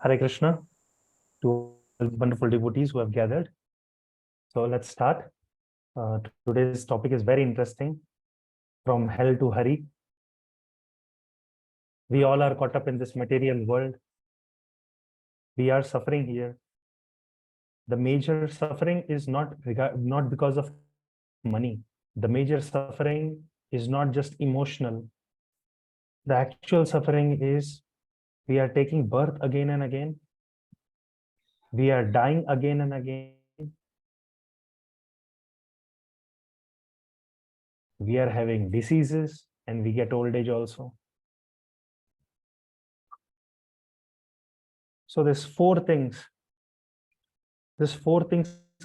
Hare Krishna to all wonderful devotees who have gathered. So let's start. Today's topic is very interesting. From hell to Hari. We all are caught up in this material world. We are suffering here. The major suffering is not because of money. The major suffering is not just emotional. The actual suffering is we are taking birth again and again. We are dying again and again. We are having diseases and we get old age also. So these four things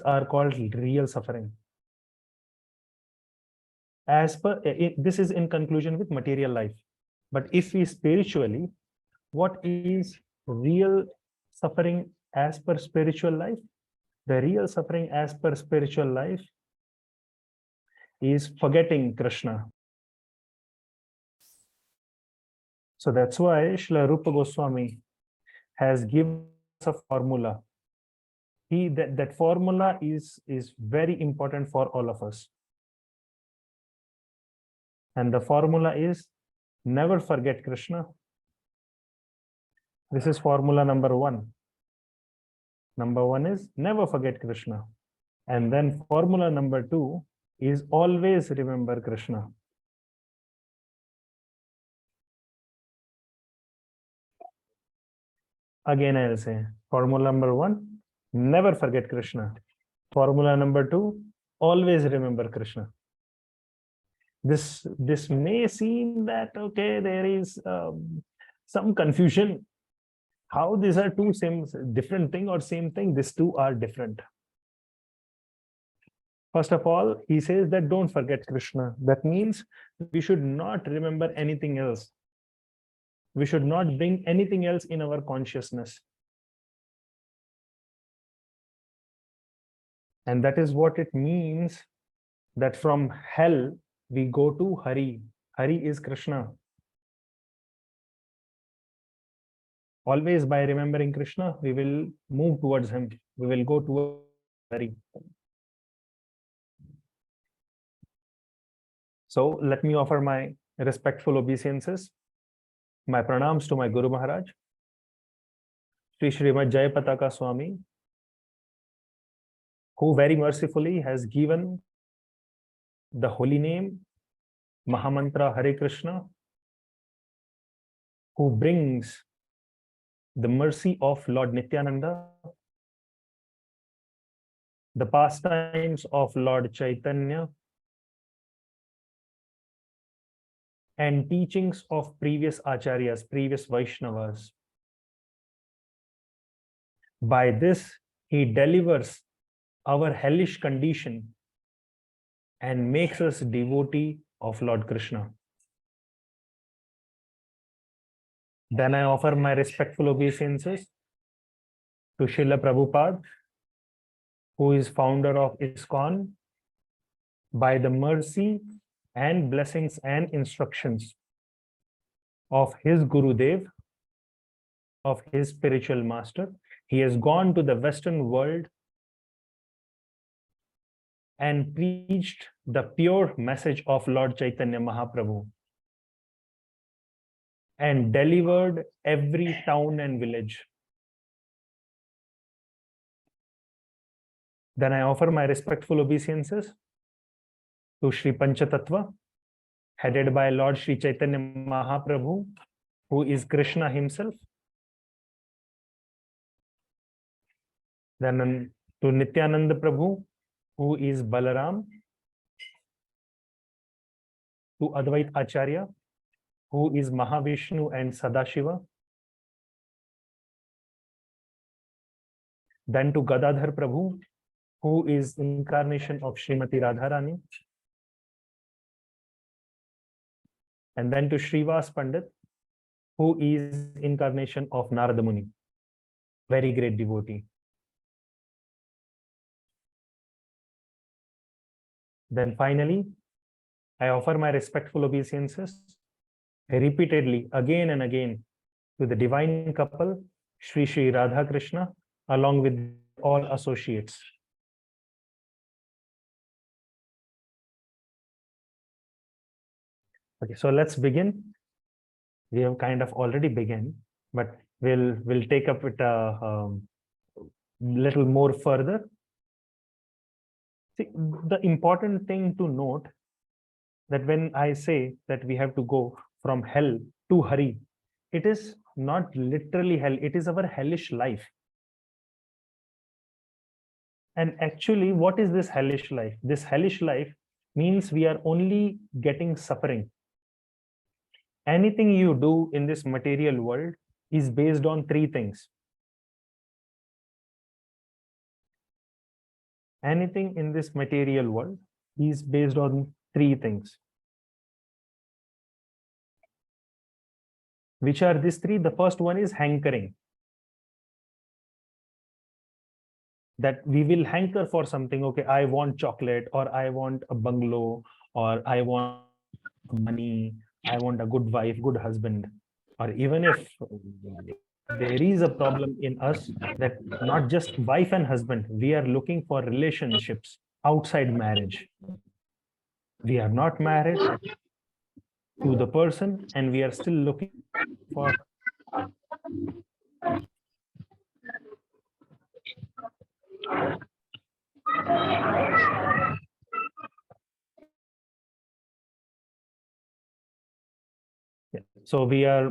are called real suffering. As per this is in conclusion with material life. But if we spiritually, what is real suffering as per spiritual life? The real suffering as per spiritual life is forgetting Krishna. So that's why Srila Rupa Goswami has given us a formula. That formula is very important for all of us. And the formula is never forget Krishna. This is formula number 1. Number 1 is never forget Krishna. And then formula number 2 is always remember Krishna. Again, I'll say formula number 1, never forget Krishna. Formula number 2, always remember Krishna. This may seem that, okay, there is some confusion. How these are two different thing or same thing? These two are different. First of all, he says that don't forget Krishna. That means we should not remember anything else. We should not bring anything else in our consciousness. And that is what it means that from hell we go to Hari. Hari is Krishna. Always by remembering Krishna, we will move towards him. We will go towards Hari. So let me offer my respectful obeisances, my pranams to my Guru Maharaj, Sri Srimad Jaya Pataka Swami, who very mercifully has given the holy name, Mahamantra Hare Krishna, who brings the mercy of Lord Nityananda, the pastimes of Lord Chaitanya, and teachings of previous acharyas, previous Vaishnavas. By this, he delivers our hellish condition and makes us devotee of Lord Krishna. Then I offer my respectful obeisances to Srila Prabhupada, who is founder of ISKCON, by the mercy and blessings and instructions of his Gurudev, of his spiritual master. He has gone to the Western world and preached the pure message of Lord Chaitanya Mahaprabhu and delivered every town and village. Then I offer my respectful obeisances to Sri Panchatattva, headed by Lord Sri Chaitanya Mahaprabhu, who is Krishna himself. Then to Nityananda Prabhu, who is Balaram, to Advait Acharya, who is Mahavishnu and Sadashiva. Then to Gadadhar Prabhu, who is incarnation of Srimati Radharani. And then to Srivas Pandit, who is incarnation of Narada Muni, very great devotee. Then finally, I offer my respectful obeisances repeatedly, again and again, to the divine couple, Shri Shri Radha Krishna, along with all associates. Okay, so let's begin. We have kind of already begun, but we'll take up it a little more further. See, the important thing to note that when I say that we have to go from hell to Hari, it is not literally hell, it is our hellish life. And actually, what is this hellish life? This hellish life means we are only getting suffering. Anything you do in this material world is based on three things. Anything in this material world is based on three things. Which are these three? The first one is hankering. That we will hanker for something. Okay, I want chocolate, or I want a bungalow, or I want money, I want a good wife, good husband. Or even if there is a problem in us that not just wife and husband, we are looking for relationships outside marriage. We are not married to the person and we are still looking for so we are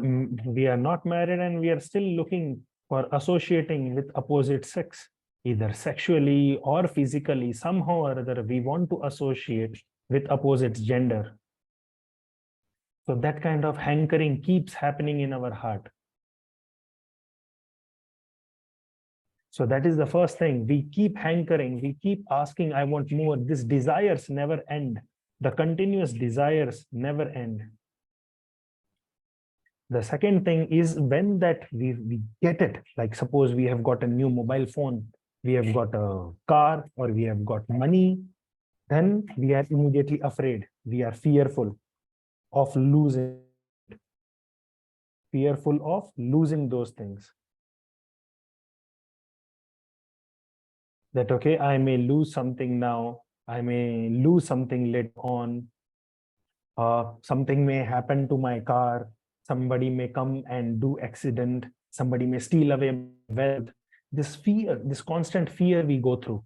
not married and we are still looking for associating with opposite sex, either sexually or physically. Somehow or other we want to associate with opposite gender. So that kind of hankering keeps happening in our heart. So that is the first thing. We keep hankering, we keep asking, I want more. These desires never end. The continuous desires never end. The second thing is when that we get it, like suppose we have got a new mobile phone, we have got a car, or we have got money, then we are immediately afraid. We are fearful of losing those things. That, okay, I may lose something now, I may lose something later on, something may happen to my car, somebody may come and do accident, somebody may steal away wealth. This fear, this constant fear we go through.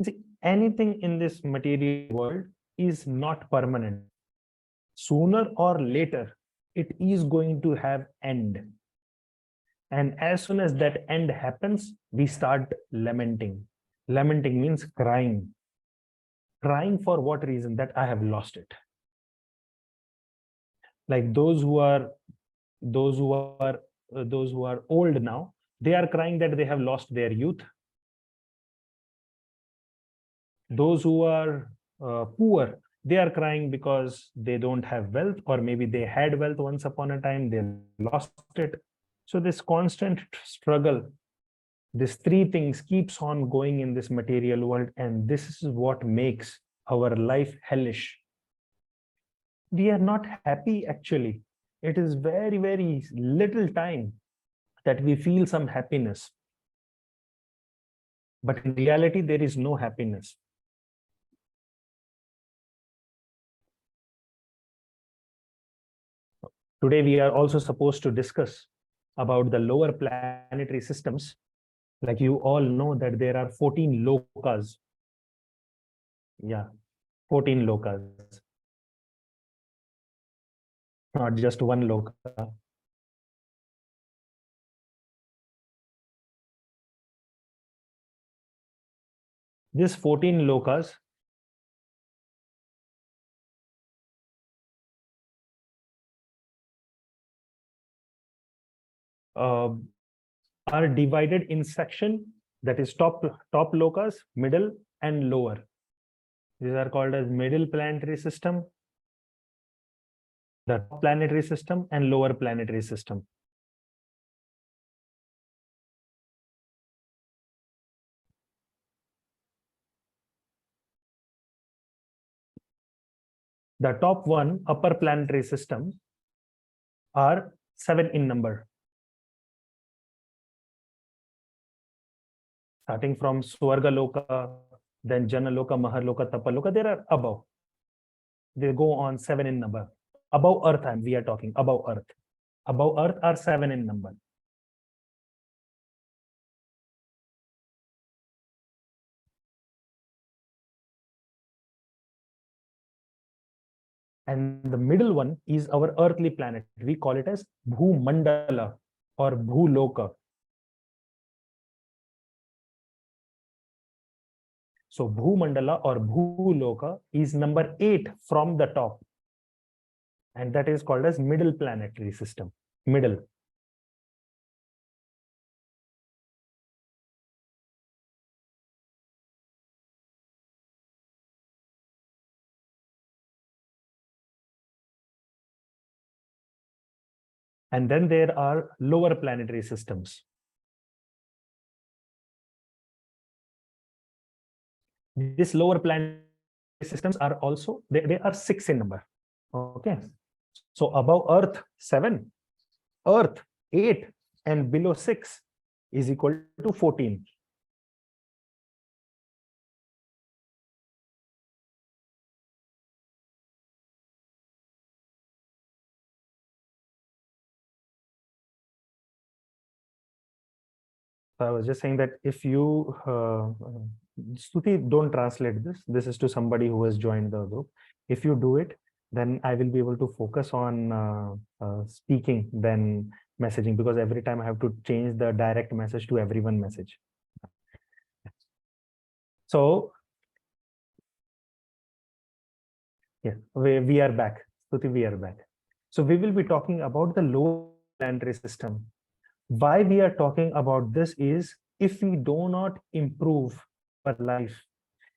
See, anything in this material world is not permanent. Sooner or later, it is going to have end. And as soon as that end happens, we start lamenting. Lamenting means crying. Crying for what reason? That I have lost it. Like those who are old now, they are crying that they have lost their youth. Those who are poor, they are crying because they don't have wealth, or maybe they had wealth once upon a time, they lost it. So this constant struggle, these three things keeps on going in this material world, and this is what makes our life hellish. We are not happy actually. It is very, very little time that we feel some happiness. But in reality, there is no happiness. Today, we are also supposed to discuss about the lower planetary systems. Like you all know that there are 14 lokas. Yeah, 14 lokas. Not just one loka. These 14 lokas uh, are divided in section, that is top lokas, middle, and lower. These are called as middle planetary system, the top planetary system, and lower planetary system. The top one, upper planetary system, are 7 in number. Starting from Swargaloka, then Janaloka, Maharloka, Tapaloka, there are above. They go on 7 in number. Above Earth, we are talking above Earth. Above Earth are 7 in number. And the middle one is our earthly planet. We call it as Bhumandala or Bhuloka. So Bhumandala or Bhuloka is number 8 from the top. And that is called as middle planetary system. Middle. And then there are lower planetary systems. These lower planetary systems are also, they are 6 in number. Okay. So above Earth, 7, Earth, 8, and below 6 is equal to 14. So I was just saying that if you, Stuti, don't translate this. This is to somebody who has joined the group. If you do it, then I will be able to focus on speaking than messaging, because every time I have to change the direct message to everyone message. So, yeah, we are back. Stuti, we are back. So we will be talking about the low planetary system. Why we are talking about this is, if we do not improve our life,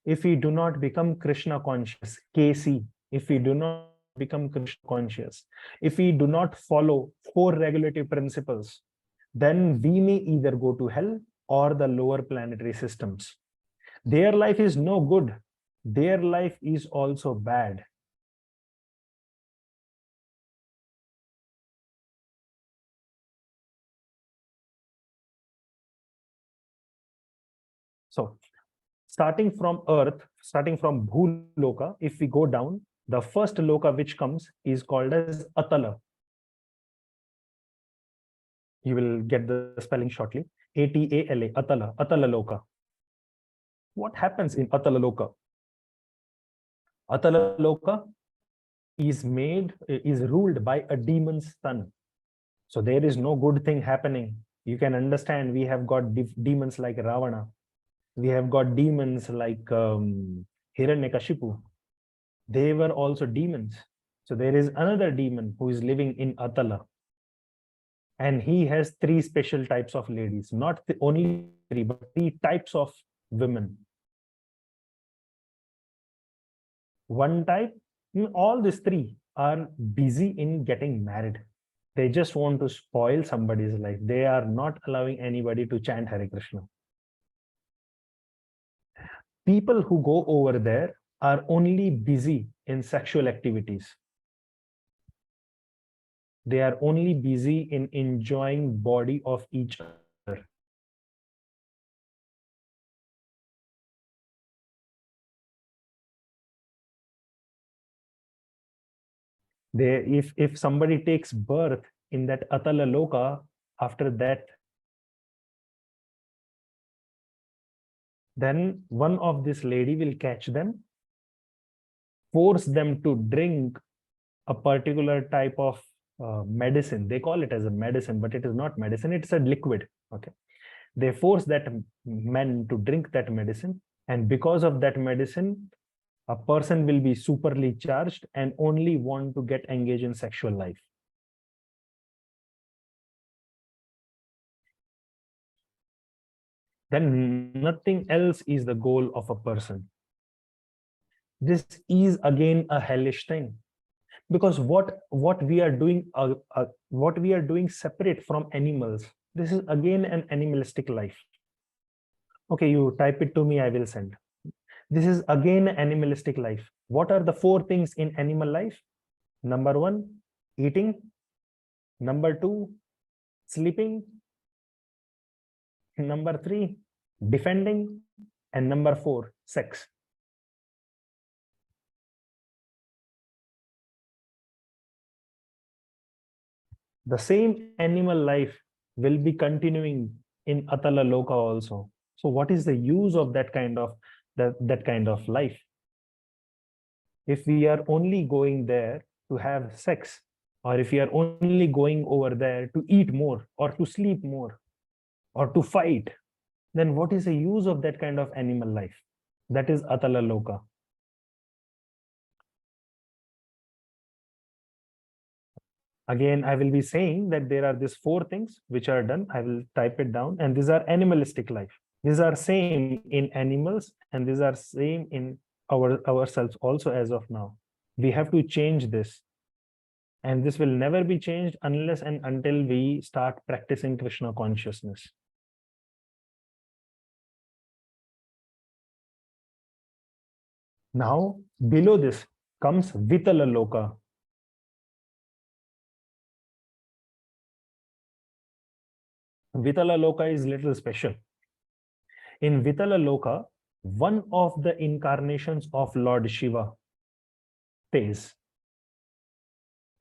if we do not become Krishna conscious, KC, if we do not become Krishna conscious, if we do not follow 4 regulative principles, then we may either go to hell or the lower planetary systems. Their life is no good. Their life is also bad. So, starting from Earth, starting from Bhuloka, if we go down, the first Loka which comes is called as Atala. You will get the spelling shortly. Atala, Atala, Atala Loka. What happens in Atala Loka? Atala Loka is ruled by a demon's son. So there is no good thing happening. You can understand, we have got demons like Ravana. We have got demons like Hiranyakashipu. They were also demons. So there is another demon who is living in Atala. And he has 3 special types of ladies, not only 3, but 3 types of women. One type, all these 3 are busy in getting married. They just want to spoil somebody's life. They are not allowing anybody to chant Hare Krishna. People who go over there are only busy in sexual activities. They are only busy in enjoying body of each other. If somebody takes birth in that Atala Loka, after that, then one of this lady will catch them, force them to drink a particular type of medicine. They call it as a medicine, but it is not medicine, it's a liquid. Okay. They force that men to drink that medicine, and because of that medicine, a person will be superly charged and only want to get engaged in sexual life. Then nothing else is the goal of a person. This is again a hellish thing, because what we are doing, what we are doing separate from animals, this is again an animalistic life. Okay, you type it to me, I will send. This is again animalistic life. What are the 4 things in animal life? Number 1, eating. Number 2, sleeping. Number 3, defending. And number 4, sex. The same animal life will be continuing in Atala Loka also. So what is the use of that kind of life? If we are only going there to have sex, or if we are only going over there to eat more or to sleep more or to fight, then what is the use of that kind of animal life? That is Atala Loka. Again, I will be saying that there are these 4 things which are done. I will type it down, and these are animalistic life. These are same in animals, and these are same in ourselves also as of now. We have to change this. And this will never be changed unless and until we start practicing Krishna consciousness. Now, below this comes Vitala Loka. Vitala Loka is little special. In Vitala Loka, one of the incarnations of Lord Shiva stays.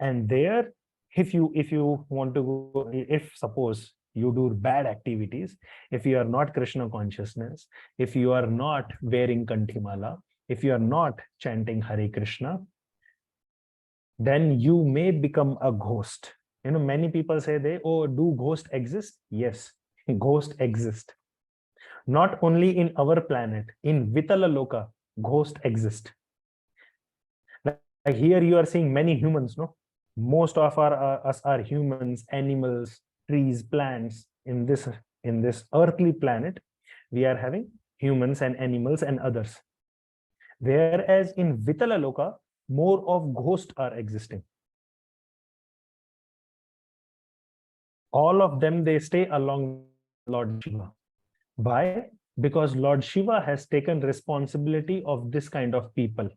And there, if you want to go, if suppose you do bad activities, if you are not Krishna consciousness, if you are not wearing Kanthimala, if you are not chanting Hare Krishna, then you may become a ghost. You know, many people say do ghosts exist? Yes, ghosts exist. Not only in our planet, in Vitala Loka, ghosts exist. Like here you are seeing many humans, no? Most of us are humans, animals, trees, plants. In this earthly planet, we are having humans and animals and others. Whereas in Vitala Loka, more of ghosts are existing. All of them, they stay along Lord Shiva. Why? Because Lord Shiva has taken responsibility of this kind of people.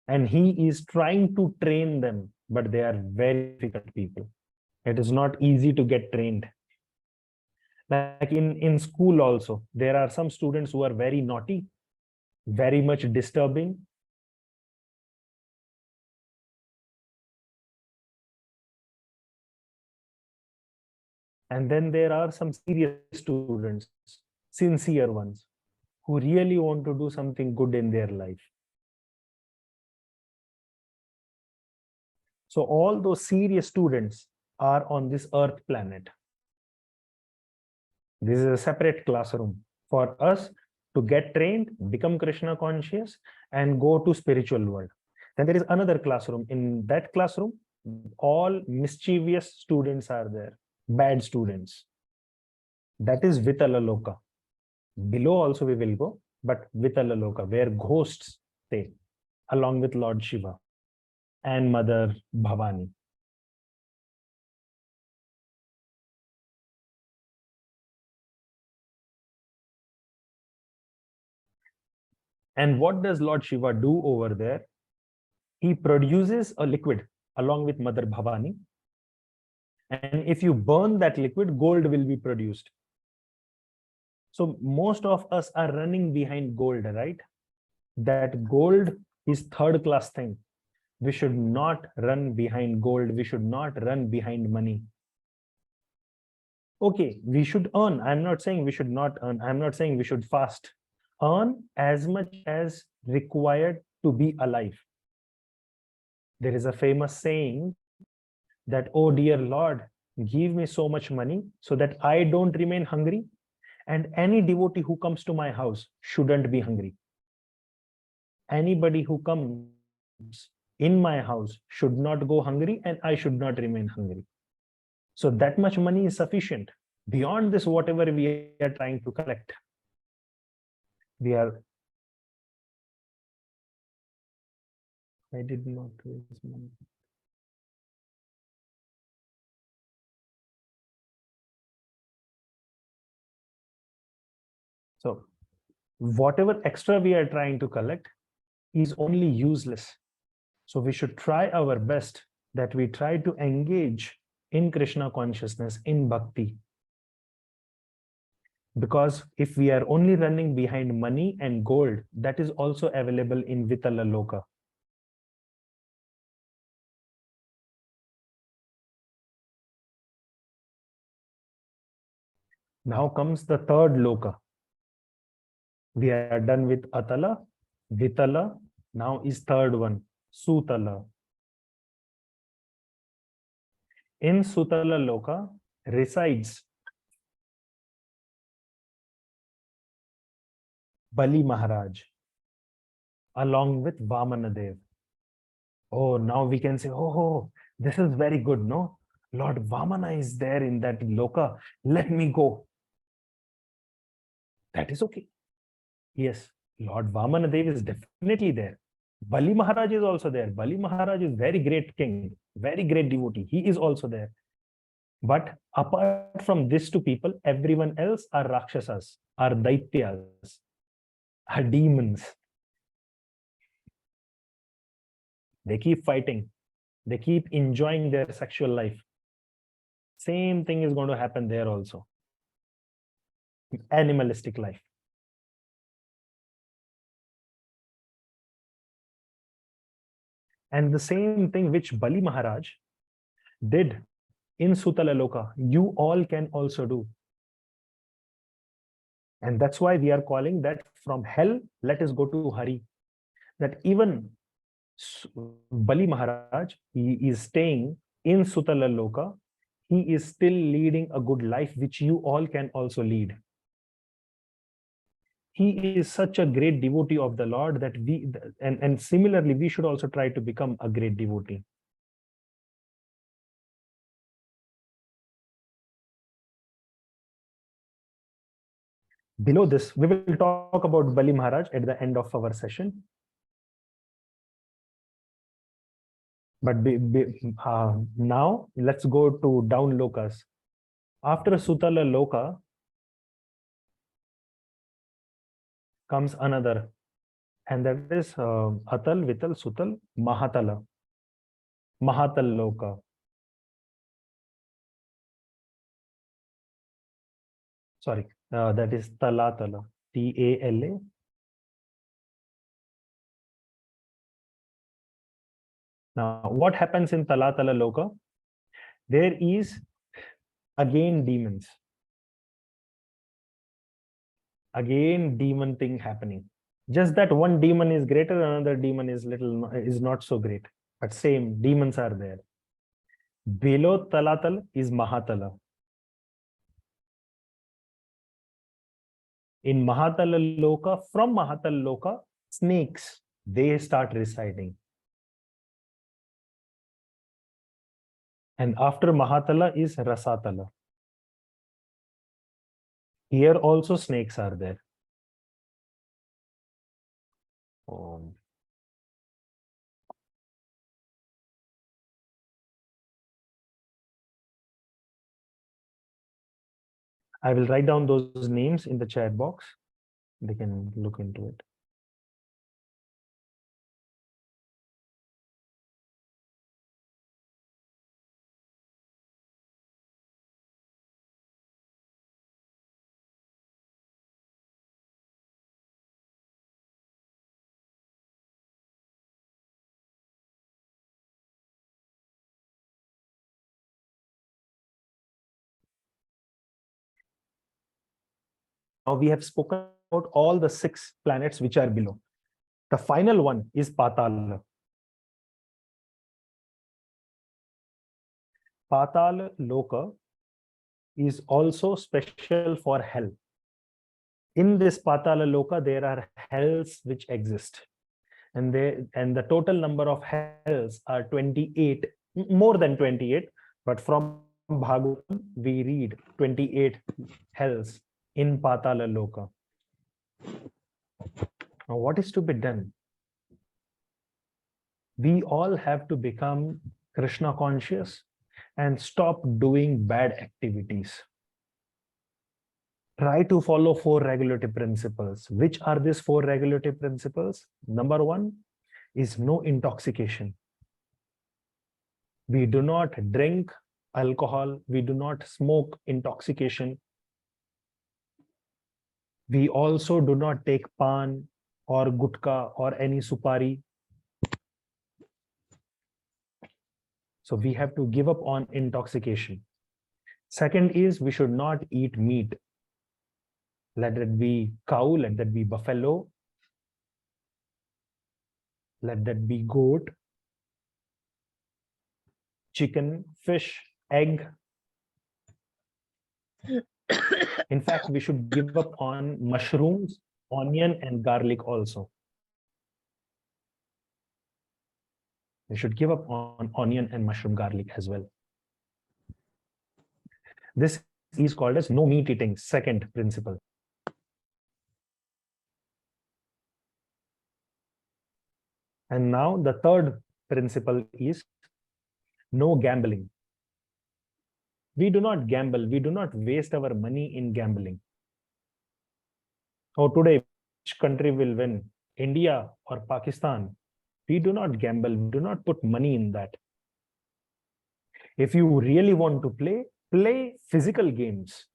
And he is trying to train them, but they are very difficult people. It is not easy to get trained. Like in school also, there are some students who are very naughty, very much disturbing. And then there are some serious students, sincere ones, who really want to do something good in their life. So all those serious students are on this earth planet. This is a separate classroom for us to get trained, become Krishna conscious, and go to spiritual world. Then there is another classroom. In that classroom, all mischievous students are there, bad students. That is Vitala Loka. Below also we will go, but Vitala Loka, where ghosts stay, along with Lord Shiva and Mother Bhavani. And what does Lord Shiva do over there? He produces a liquid along with Mother Bhavani. And if you burn that liquid, gold will be produced. So most of us are running behind gold, right? That gold is third class thing. We should not run behind gold. We should not run behind money. Okay, we should earn. I'm not saying we should not earn. I'm not saying we should fast. Earn as much as required to be alive. There is a famous saying that, oh dear Lord, give me so much money so that I don't remain hungry, and any devotee who comes to my house shouldn't be hungry. Anybody who comes in my house should not go hungry, and I should not remain hungry. So that much money is sufficient. Beyond this, whatever we are trying to collect, we are. I did not raise money. So whatever extra we are trying to collect is only useless. So we should try our best that we try to engage in Krishna consciousness, in bhakti. Because if we are only running behind money and gold, that is also available in Vitala Loka. Now comes the third Loka. We are done with Atala, Vitala. Now is third one, Sutala. In Sutala Loka resides Bali Maharaj along with Vamanadev. Oh, now we can say, oh, this is very good, no? Lord Vamana is there in that Loka. Let me go. That is okay. Yes, Lord Vamanadev is definitely there. Bali Maharaj is also there. Bali Maharaj is very great king, very great devotee. He is also there. But apart from these two people, everyone else are Rakshasas, are Daityas, are demons. They keep fighting. They keep enjoying their sexual life. Same thing is going to happen there also. Animalistic life. And the same thing which Bali Maharaj did in Sutala Loka, you all can also do. And that's why we are calling that from hell, let us go to Hari. That even Bali Maharaj, he is staying in Sutala Loka, he is still leading a good life, which you all can also lead. He is such a great devotee of the Lord that and similarly, we should also try to become a great devotee. Below this, we will talk about Bali Maharaj at the end of our session. But now let's go to down lokas. After Sutala Loka comes another, and that is Atal, Vital, Sutal, Mahatala. Mahatal Loka. Sorry, that is Talatala. Tala. Now, what happens in Talatala Loka? There is again demons. Again, demon thing happening. Just that one demon is greater, another demon is not so great. But same, demons are there. Below Talatal is Mahatala. In Mahatala Loka, from Mahatala Loka, snakes, they start residing. And after Mahatala is Rasatala. Here also snakes are there. I will write down those names in the chat box. They can look into it. Now we have spoken about all the 6 planets which are below. The final one is Patala. Patala Loka is also special for hell. In this Patala Loka, there are hells which exist. And the total number of hells are 28, more than 28, but from Bhagavatam, we read 28 hells in Patala Loka. Now, what is to be done? We all have to become Krishna conscious and stop doing bad activities. Try to follow 4 regulative principles. Which are these 4 regulative principles? Number 1 is no intoxication. We do not drink alcohol. We do not smoke intoxication. We also do not take pan or gutka or any supari. So we have to give up on intoxication. Second is we should not eat meat. Let that be cow, let that be buffalo, let that be goat, chicken, fish, egg. In fact, we should give up on mushrooms, onion, and garlic also. We should give up on onion and mushroom garlic as well. This is called as no meat eating, second principle. And now the third principle is no gambling. We do not gamble. We do not waste our money in gambling. Oh, today, which country will win? India or Pakistan? We do not gamble. We do not put money in that. If you really want to play physical games.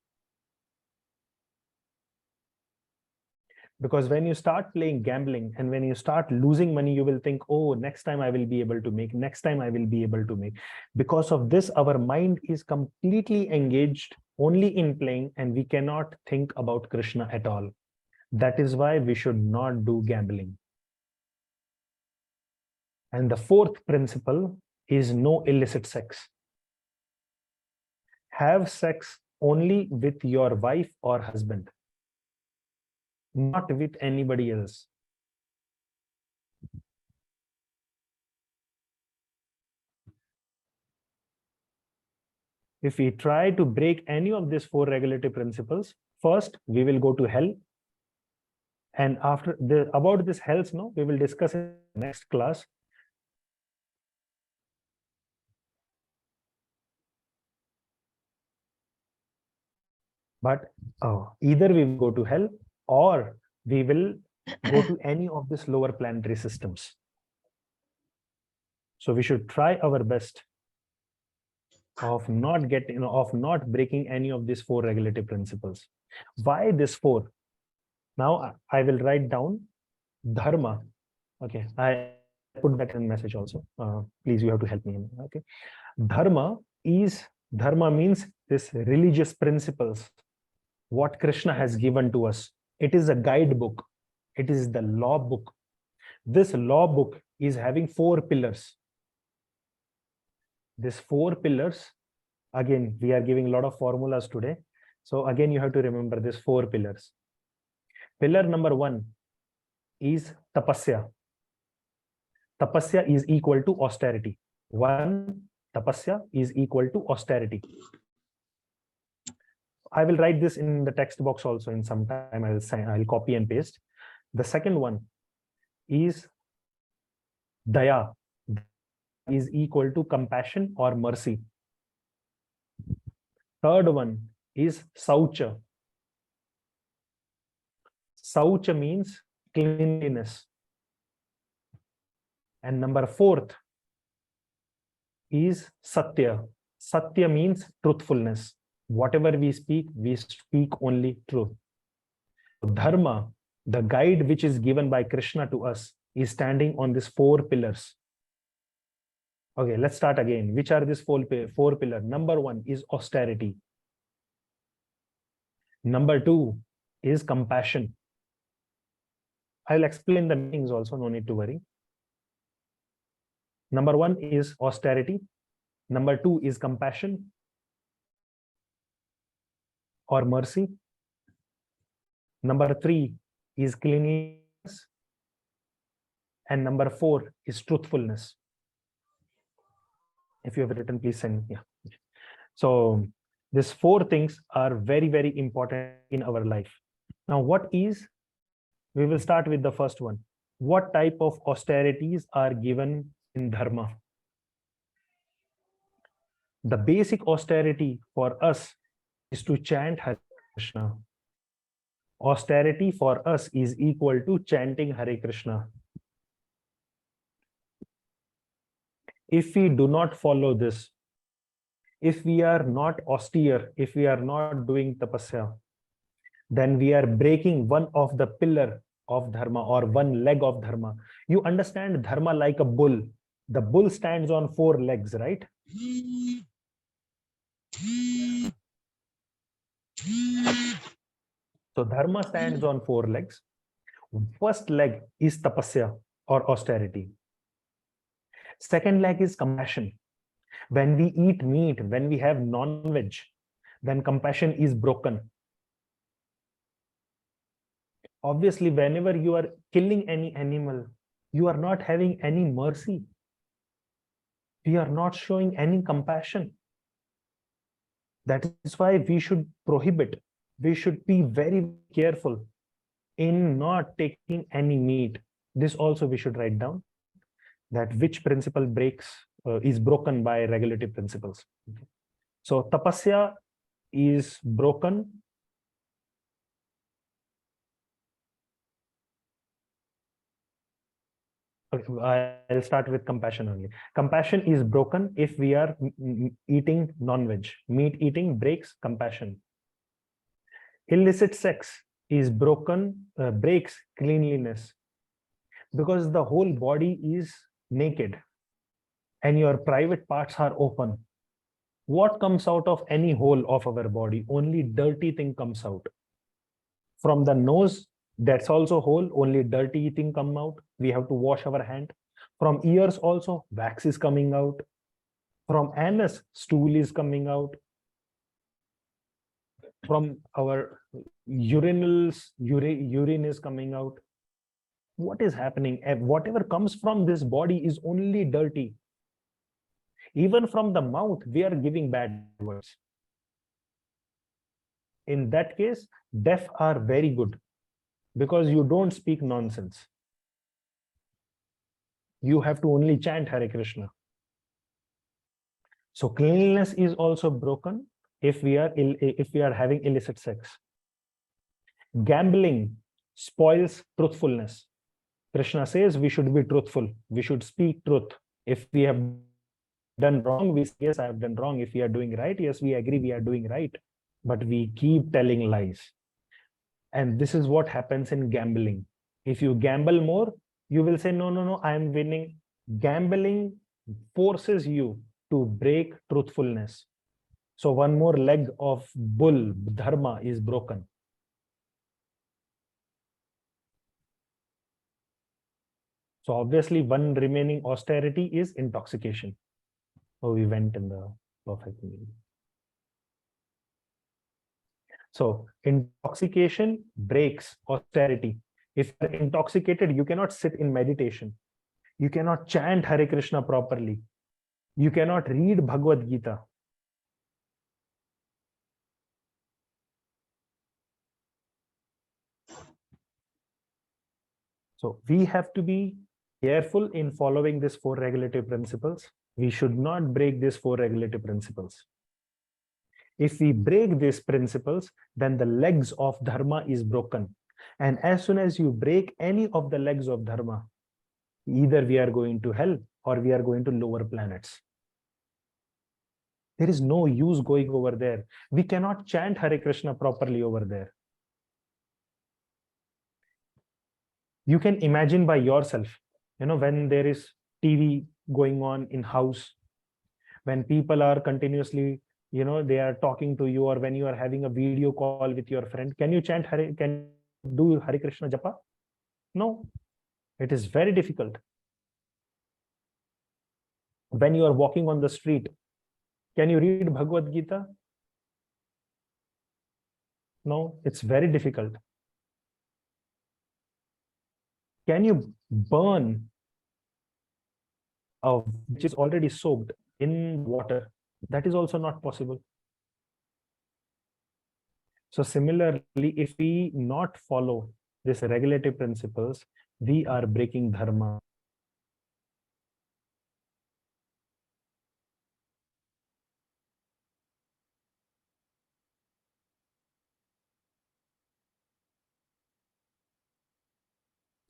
Because when you start playing gambling and when you start losing money, you will think, oh, next time I will be able to make, next time I will be able to make. Because of this, our mind is completely engaged only in playing and we cannot think about Krishna at all. That is why we should not do gambling. And the fourth principle is no illicit sex. Have sex only with your wife or husband, not with anybody else. If we try to break any of these four regulative principles, first we will go to hell. And after about this health, no, we will discuss in the next class. But either we will go to hell or we will go to any of these lower planetary systems. So we should try our best of not breaking any of these four regulative principles. Why this four? Now I will write down dharma. Okay, I put that in message also. Please, you have to help me. Okay, dharma means this religious principles. What Krishna has given to us. It is a guidebook. It is the law book. This law book is having 4 pillars. These 4 pillars, again, we are giving a lot of formulas today. So again, you have to remember these 4 pillars. Pillar number 1 is tapasya. Tapasya is equal to austerity. 1 tapasya is equal to austerity. I will write this in the text box also in some time. I'll copy and paste. The second one is daya, is equal to compassion or mercy. Third one is saucha. Saucha means cleanliness. And number 4th is satya. Satya means truthfulness. Whatever we speak only truth. Dharma, the guide which is given by Krishna to us, is standing on these 4 pillars. Okay, let's start again. Which are these 4 pillars? Number 1 is austerity. Number 2 is compassion. I'll explain the meanings also, no need to worry. Number 1 is austerity. Number 2 is compassion or mercy. Number 3 is cleanliness. And number 4 is truthfulness. If you have written, please send. Yeah. So these 4 things are very, very important in our life. Now, we will start with the first one. What type of austerities are given in dharma? The basic austerity for us is to chant Hare Krishna. Austerity for us is equal to chanting Hare Krishna. If we do not follow this, if we are not austere, if we are not doing tapasya, then we are breaking one of the pillar of dharma or one leg of dharma. You understand dharma like a bull. The bull stands on four legs, right? So dharma stands on four legs. First leg is tapasya or austerity. Second leg is compassion. When we eat meat, when we have non-veg, then compassion is broken. Obviously, whenever you are killing any animal, you are not having any mercy. We are not showing any compassion. That is why we should prohibit. We should be very careful in not taking any meat. This also we should write down, that which principle is broken by regulative principles. So tapasya is broken. Okay, I'll start with compassion only. Compassion is broken if we are eating non-veg. Meat eating breaks compassion. Illicit sex is breaks cleanliness, because the whole body is naked and your private parts are open. What comes out of any hole of our body? Only dirty thing comes out. From the nose, that's also hole, only dirty thing come out. We have to wash our hand. From ears also, wax is coming out. From anus, stool is coming out. From our urinals, urine is coming out. What is happening? Whatever comes from this body is only dirty. Even from the mouth, we are giving bad words. In that case, deaf are very good, because you don't speak nonsense. You have to only chant Hare Krishna. So cleanliness is also broken if we are having illicit sex. Gambling spoils truthfulness. Krishna says we should be truthful. We should speak truth. If we have done wrong, we say, yes, I have done wrong. If we are doing right, yes, we agree we are doing right. But we keep telling lies. And this is what happens in gambling. If you gamble more, you will say, no, no, no, I am winning. Gambling forces you to break truthfulness. So one more leg of bull, dharma, is broken. So obviously one remaining austerity is intoxication. Oh, we went in the perfect meaning. So intoxication breaks austerity. If you're intoxicated, you cannot sit in meditation. You cannot chant Hare Krishna properly. You cannot read Bhagavad Gita. So we have to be careful in following these four regulative principles. We should not break these four regulative principles. If we break these principles, then the legs of dharma is broken. And as soon as you break any of the legs of dharma, either we are going to hell or we are going to lower planets. There is no use going over there. We cannot chant Hare Krishna properly over there. You can imagine by yourself, when there is TV going on in house, when people are continuously, they are talking to you, or when you are having a video call with your friend, can you do Hare Krishna japa? No, it is very difficult. When you are walking on the street, can you read Bhagavad Gita? No, it's very difficult. Can you burn which is already soaked in water? That is also not possible. So similarly, if we not follow these regulative principles, we are breaking dharma.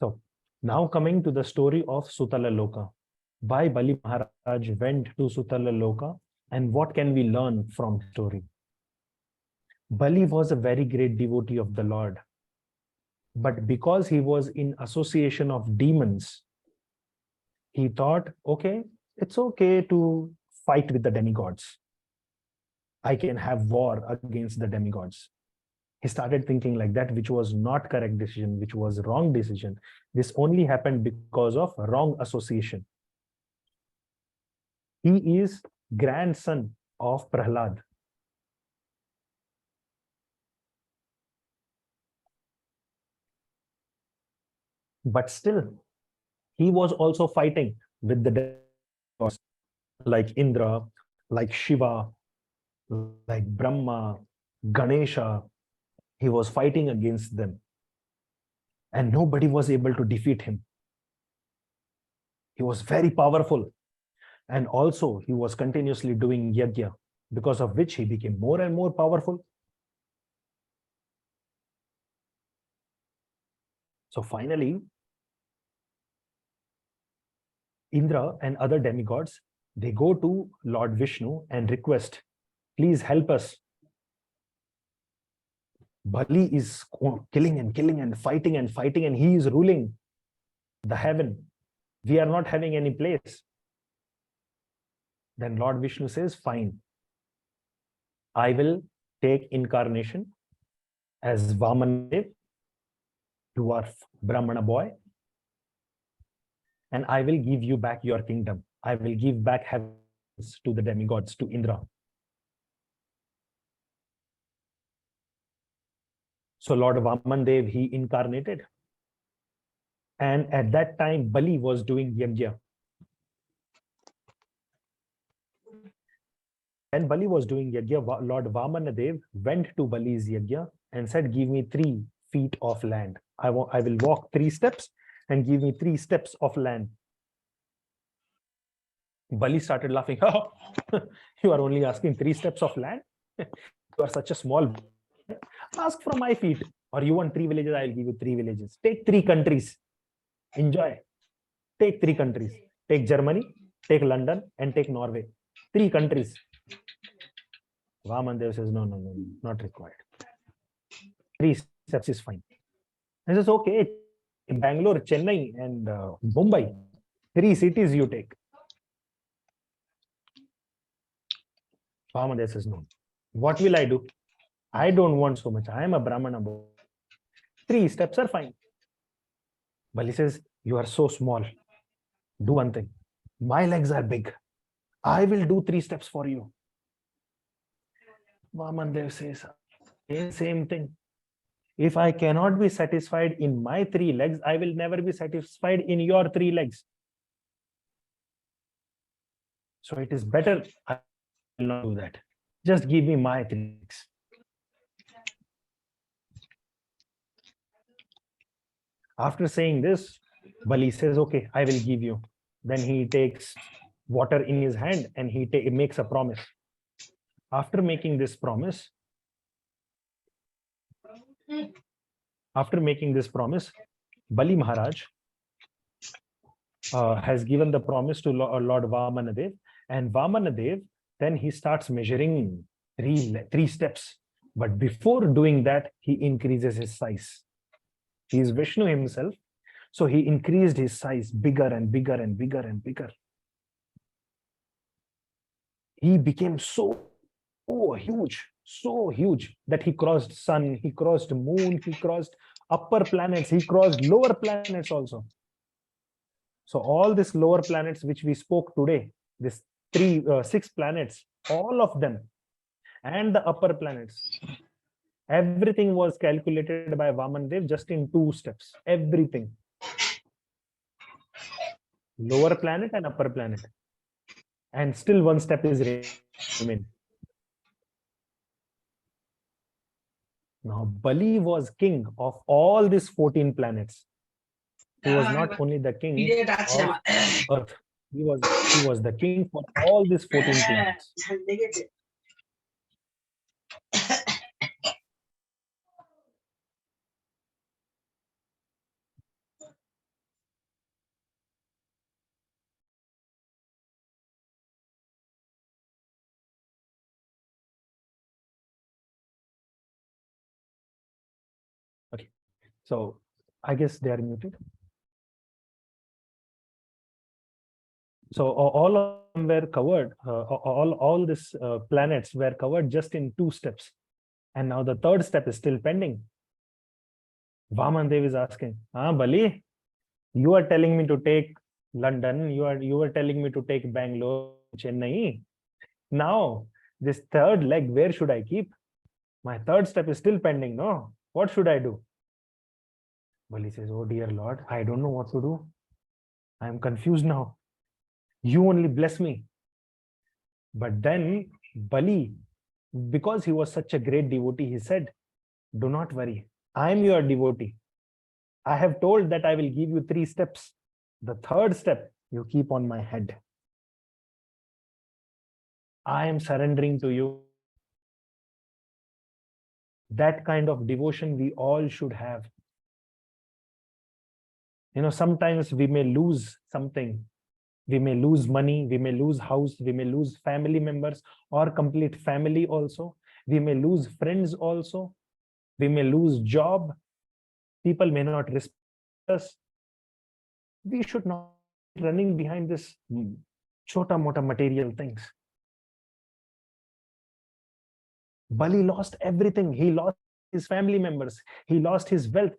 So now coming to the story of Sutala Loka. Why Bali Maharaj went to Sutala Loka, and what can we learn from the story? Bali was a very great devotee of the Lord, but because he was in association of demons, he thought, okay, it's okay to fight with the demigods. I can have war against the demigods. He started thinking like that, which was not correct decision, which was wrong decision. This only happened because of wrong association. He is grandson of Prahlad. But still, he was also fighting with the gods like Indra, like Shiva, like Brahma, Ganesha. He was fighting against them, and nobody was able to defeat him. He was very powerful, and also he was continuously doing yajna, because of which he became more and more powerful. So finally, Indra and other demigods, they go to Lord Vishnu and request, please help us. Bali is killing and fighting, and he is ruling the heaven. We are not having any place. Then Lord Vishnu says, fine, I will take incarnation as Vamanadev, dwarf Brahmana boy, and I will give you back your kingdom. I will give back heaven to the demigods, to Indra. So Lord Vamandev, he incarnated. And at that time, Bali was doing yajna. And Bali was doing yajna. Lord Vamanadev went to Bali's yajna and said, give me 3 feet of land. I will walk 3 steps and give me 3 steps of land. Bali started laughing. Oh, you are only asking 3 steps of land? You are such a small. Ask for my feet. Or you want 3 villages? I'll give you 3 villages. Take 3 countries. Enjoy. Take 3 countries. Take Germany, take London, and take Norway. 3 countries. Vamandev says, no, not required. 3 steps is fine. He says, okay, Bangalore, Chennai, and Mumbai. 3 cities you take. Vamandev says, no. What will I do? I don't want so much. I am a Brahmana. 3 steps are fine. Bali says, you are so small. Do one thing. My legs are big. I will do 3 steps for you. Vamandev says, same thing. If I cannot be satisfied in my 3 legs, I will never be satisfied in your 3 legs. So it is better I will not do that. Just give me my 3 legs. After saying this, Bali says, okay, I will give you. Then he takes water in his hand and he makes a promise. After making this promise, Bali Maharaj has given the promise to Lord Vamanadev, and Vamanadev, then he starts measuring 3 steps. But before doing that, he increases his size. He is Vishnu himself. So he increased his size bigger and bigger and bigger and bigger. He became so huge that he crossed sun, he crossed moon, he crossed upper planets, he crossed lower planets also. So all these lower planets which we spoke today, this 6 planets, all of them, and the upper planets, everything was calculated by Vamandev just in 2 steps. Everything. Lower planet and upper planet. And still 1 step is remain. Now, Bali was king of all these 14 planets. He was not only the king of Earth. He was the king for all these 14 planets. So I guess they are muted. So all of them were covered. All these planets were covered just in 2 steps, and now the third step is still pending. Vaman Dev is asking, Bali, you are telling me to take London. You are telling me to take Bangalore, Chennai. Now this third leg, where should I keep? My third step is still pending. No, what should I do? Bali says, oh dear Lord, I don't know what to do. I am confused now. You only bless me. But then Bali, because he was such a great devotee, he said, do not worry. I am your devotee. I have told that I will give you 3 steps. The third step, you keep on my head. I am surrendering to you. That kind of devotion we all should have. Sometimes we may lose something. We may lose money, we may lose house, we may lose family members or complete family also. We may lose friends also. We may lose job. People may not respect us. We should not be running behind this chota mota material things. Bali lost everything. He lost his family members. He lost his wealth.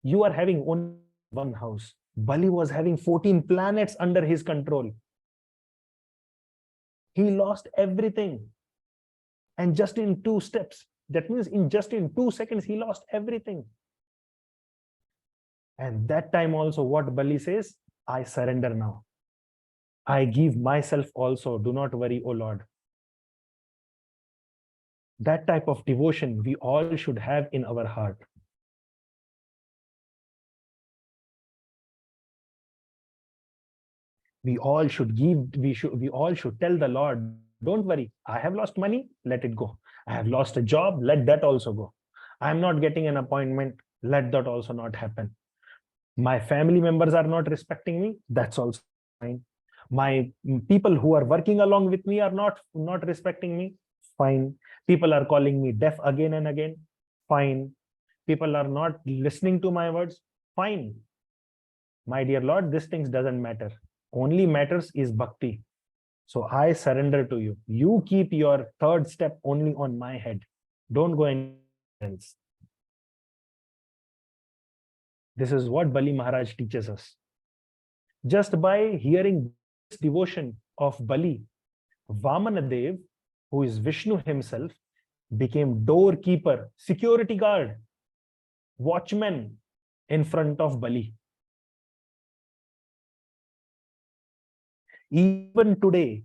You are having only one house. Bali was having 14 planets under his control. He lost everything. And just in 2 steps, that means in 2 seconds, he lost everything. And that time also, what Bali says, I surrender now. I give myself also. Do not worry, O Lord. That type of devotion we all should have in our heart. We all should tell the Lord, don't worry, I have lost money, let it go. I have lost a job, let that also go. I am not getting an appointment, let that also not happen. My family members are not respecting me, that's also fine. My people who are working along with me are not respecting me, fine. People are calling me deaf again and again, fine. People are not listening to my words, fine. My dear Lord, these things doesn't matter. Only matters is bhakti. So I surrender to you. You keep your third step only on my head. Don't go anywhere else. This is what Bali Maharaj teaches us. Just by hearing this devotion of Bali, Vamanadev, who is Vishnu himself, became doorkeeper, security guard, watchman in front of Bali. Even today,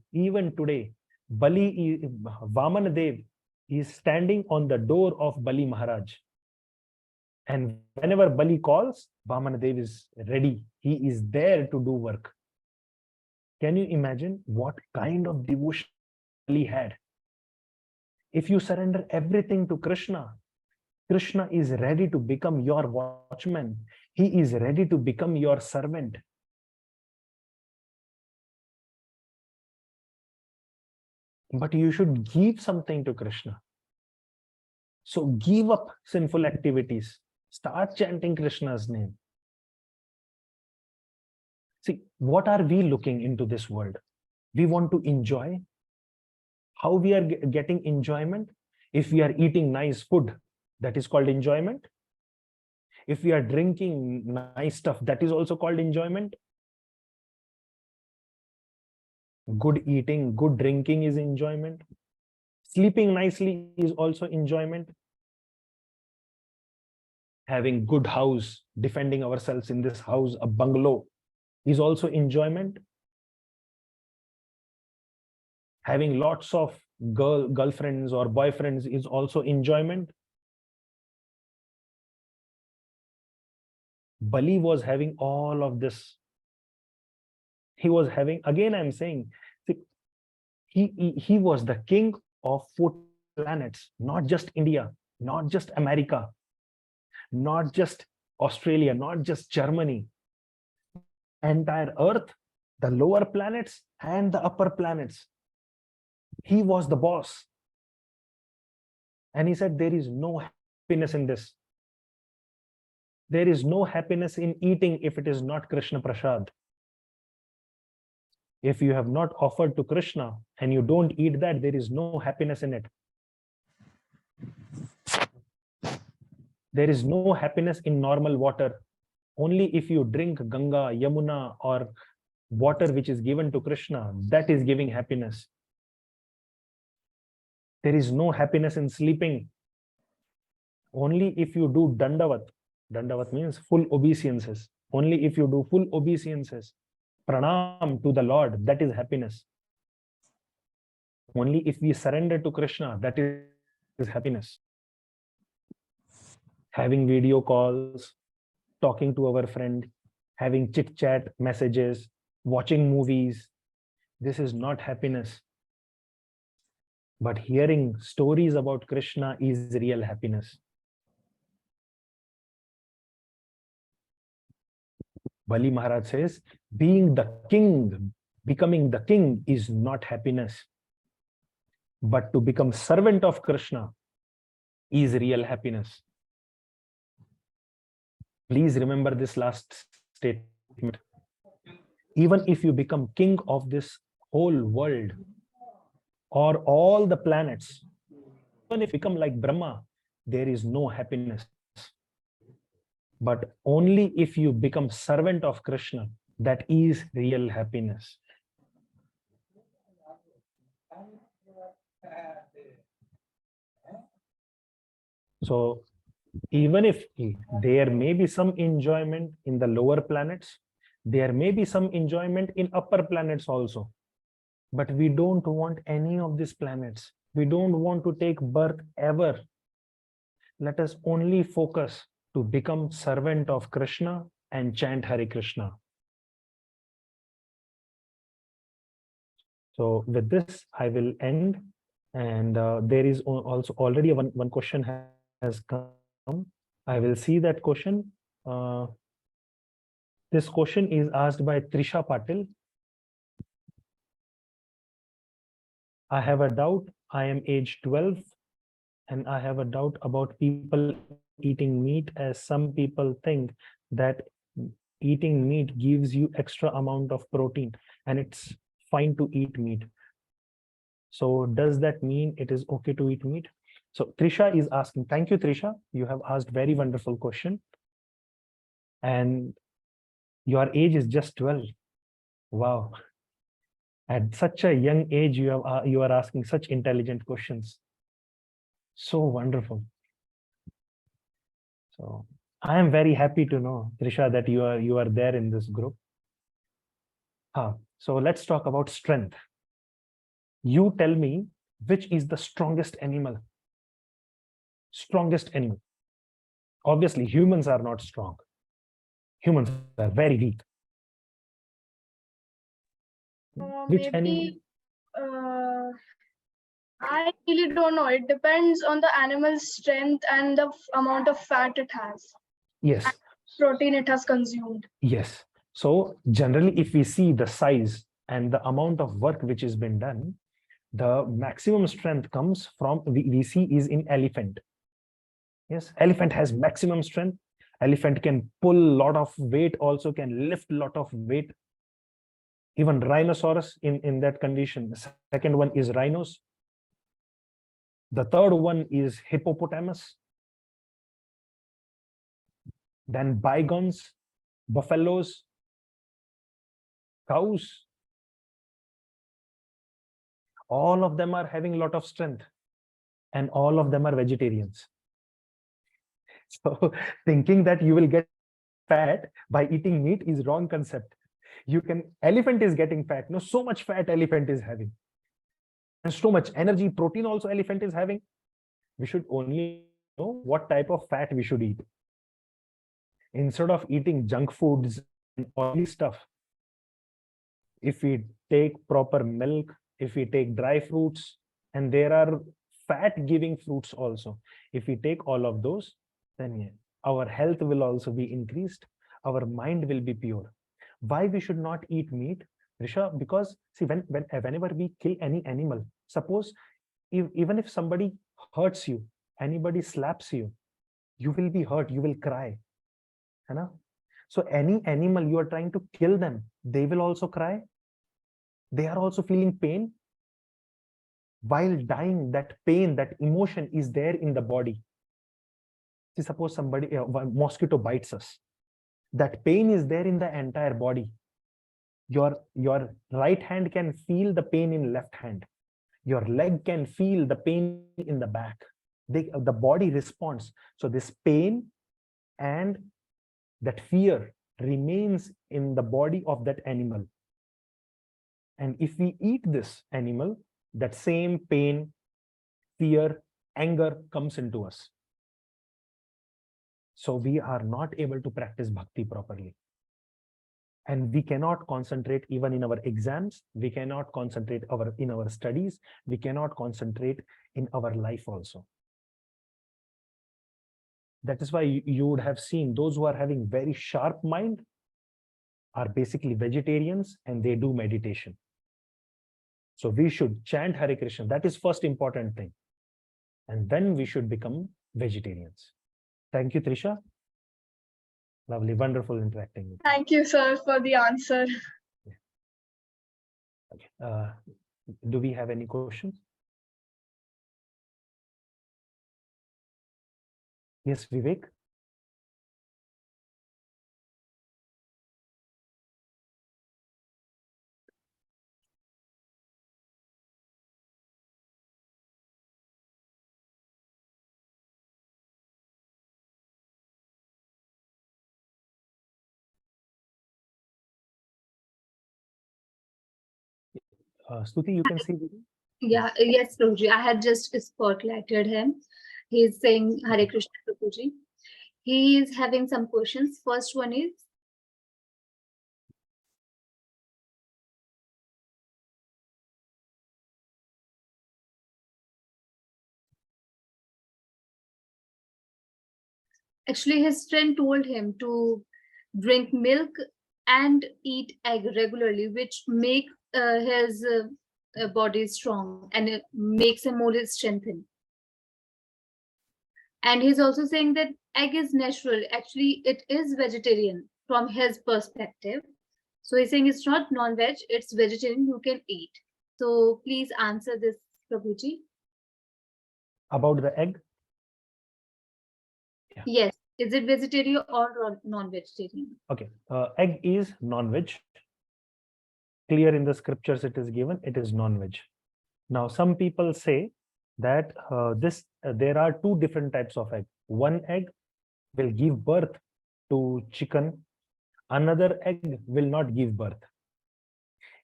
Vamanadev is standing on the door of Bali Maharaj. And whenever Bali calls, Vamanadev is ready. He is there to do work. Can you imagine what kind of devotion Bali had? If you surrender everything to Krishna, Krishna is ready to become your watchman. He is ready to become your servant. But you should give something to Krishna. So give up sinful activities. Start chanting Krishna's name. See, what are we looking into this world? We want to enjoy. How we are getting enjoyment? If we are eating nice food, that is called enjoyment. If we are drinking nice stuff, that is also called enjoyment. Good eating, good drinking is enjoyment. Sleeping nicely is also enjoyment. Having good house, defending ourselves in this house, a bungalow, is also enjoyment. Having lots of girlfriends or boyfriends is also enjoyment. Bali was having all of this. He was having, again I'm saying, he was the king of 4 planets, not just India, not just America, not just Australia, not just Germany. Entire Earth, the lower planets and the upper planets. He was the boss. And he said, there is no happiness in this. There is no happiness in eating if it is not Krishna Prasad. If you have not offered to Krishna and you don't eat that, there is no happiness in it. There is no happiness in normal water. Only if you drink Ganga, Yamuna, or water which is given to Krishna, that is giving happiness. There is no happiness in sleeping. Only if you do Dandavat. Dandavat means full obeisances. Only if you do full obeisances, pranam to the Lord, that is happiness. Only if we surrender to Krishna, that is happiness. Having video calls, talking to our friend, having chit chat messages, watching movies, this is not happiness. But hearing stories about Krishna is real happiness. Bali Maharaj says, being the king, becoming the king is not happiness. But to become servant of Krishna is real happiness. Please remember this last statement. Even if you become king of this whole world or all the planets, even if you become like Brahma, there is no happiness. But only if you become servant of Krishna, that is real happiness. So even if there may be some enjoyment in the lower planets, there may be some enjoyment in upper planets also. But we don't want any of these planets. We don't want to take birth ever. Let us only focus to become servant of Krishna and chant Hare Krishna. So with this, I will end. And there is also already one question has come. I will see that question. This question is asked by Trisha Patil. I have a doubt. I am age 12 and I have a doubt about people eating meat, as some people think that eating meat gives you extra amount of protein and it's fine to eat meat. So does that mean it is okay to eat meat? So Trisha is asking, thank you, Trisha. You have asked very wonderful question. And your age is just 12. Wow. At such a young age, you are asking such intelligent questions. So wonderful. So I am very happy to know, Trisha, that you are there in this group. So let's talk about strength. You tell me, which is the strongest animal? Strongest animal. Obviously, humans are not strong. Humans are very weak. Which animal? I really don't know. It depends on the animal's strength and the amount of fat it has. Yes. And protein it has consumed. Yes. So generally, if we see the size and the amount of work which has been done, the maximum strength comes from, we see is in elephant. Yes, elephant has maximum strength. Elephant can pull a lot of weight, also can lift a lot of weight. Even rhinoceros in that condition. The second one is rhinos. The third one is hippopotamus. Then bygones, buffaloes, cows. All of them are having a lot of strength. And all of them are vegetarians. So thinking that you will get fat by eating meat is wrong concept. Elephant is getting fat. No, so much fat elephant is having. And so much energy, protein also elephant is having. We should only know what type of fat we should eat. Instead of eating junk foods and oily stuff, if we take proper milk, if we take dry fruits, and there are fat giving fruits also, if we take all of those, then yeah, our health will also be increased, our mind will be pure. Why we should not eat meat, Risha? Because see, whenever we kill any animal, suppose even if somebody hurts you, anybody slaps you, you will be hurt, you will cry. है ना? So any animal you are trying to kill them, they will also cry. They are also feeling pain. While dying, that pain, that emotion is there in the body. See, suppose somebody, a mosquito bites us. That pain is there in the entire body. Your right hand can feel the pain in left hand. Your leg can feel the pain in the back. The body responds. So this pain and that fear remains in the body of that animal. And if we eat this animal, that same pain, fear, anger comes into us. So we are not able to practice bhakti properly. And we cannot concentrate even in our exams. We cannot concentrate in our studies. We cannot concentrate in our life also. That is why you would have seen those who are having very sharp mind are basically vegetarians and they do meditation. So we should chant Hare Krishna. That is first important thing. And then we should become vegetarians. Thank you, Trisha. Lovely, wonderful interacting with you. Thank you, sir, for the answer. Okay. Do we have any questions? Yes, Vivek. Stuti, you can see. Yeah, yes, Prabhuji. I had just spotlighted him. He's saying Hare Krishna, Prabhuji. He is having some questions. First one is, actually his friend told him to drink milk and eat egg regularly, which make his body strong and it makes him more strengthened. And he's also saying that egg is natural. Actually, it is vegetarian from his perspective. So he's saying it's not non-veg, it's vegetarian you can eat. So please answer this, Prabhuji. About the egg? Yeah. Yes. Is it vegetarian or non-vegetarian? Okay. Egg is non-veg. Clear in the scriptures it is given, it is non-veg. Now, some people say that there are two different types of egg. One egg will give birth to chicken. Another egg will not give birth.